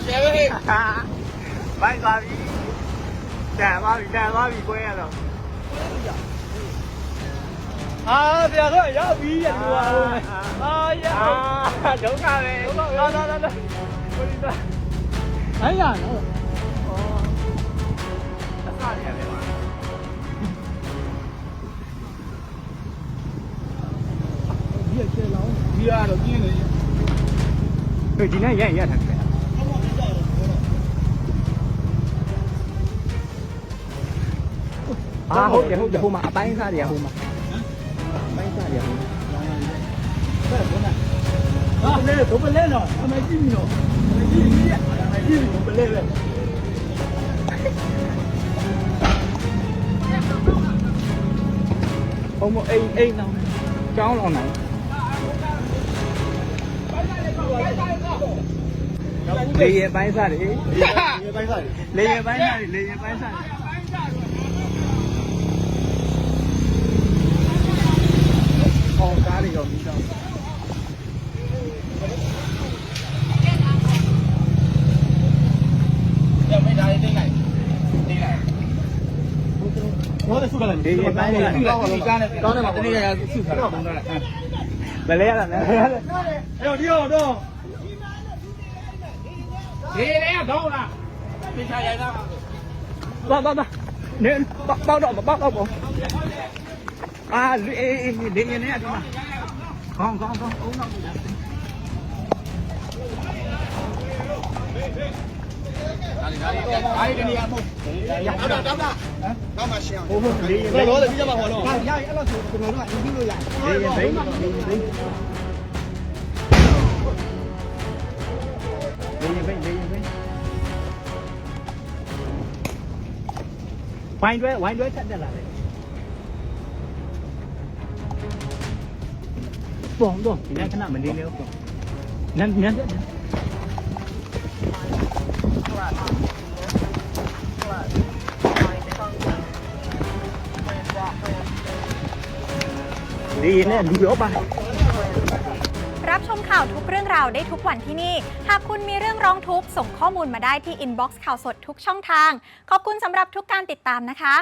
ရှယ်ပဲဟဲ့ ဘိုက်သွားပြီတန်သွားပြီကွဲရတော့ဗျာတော့ရောက်ပြီရတူပါဦးရဒုက္ခပဲလာဘယ်ရနော်အစားရတယ်ပါဒီကတော့ပြင်းနေ ဒီနေ့ရထားတယ်ဟုတ်တယ်ဟိုမှာအပိုင်းစားတယ်ဟိုမှာအပိုင်းစားတယ်ဟိုမှာဘယ်လဲနော်အမေကြည့်ပြီနော်အမေကြည့်ပြီဘယ်လဲလဲဟိုမအိမ်နောင်ကျောင်းလောင်နိုင်လေရပိုင်းစားတယ်လေရပိုင်းစားအော်ကားတွေရောပြီးတော့我得输个了，လေရပိုင်းစား刚才把那个输出来了，ဘယ်လဲရတာလဲ哎呦，你好，你好，你来呀，到了，没下来呢，ပါနေပေါက်တော့မပေါက်တော့ဘူးလေရင်နဲ့ဒီမှာကောင်းအုံနောက်哪里给你按摩？到嘛行？ဟိုလေရင်我的比较麻烦了。ရအဲ့လိုဆိုကျွန်တော်တို့ကအင်းကြီးလို့ရတယ်လေရင်ဘိန်းဝိုင်းတွဲထက်တက်လာတယ်ပေါ့ဒီနေ့ခဏမနေနဲ့ပေါ့နန်းတက်ดีเนี่ยดูเยอะไปรับชมข่าวทุกเรื่องราวได้ทุกวันที่นี่หากคุณมีเรื่องร้องทุกข์ส่งข้อมูลมาได้ที่อินบ็อกซ์ข่าวสดทุกช่องทางขอบคุณสำหรับทุกการติดตามนะคะ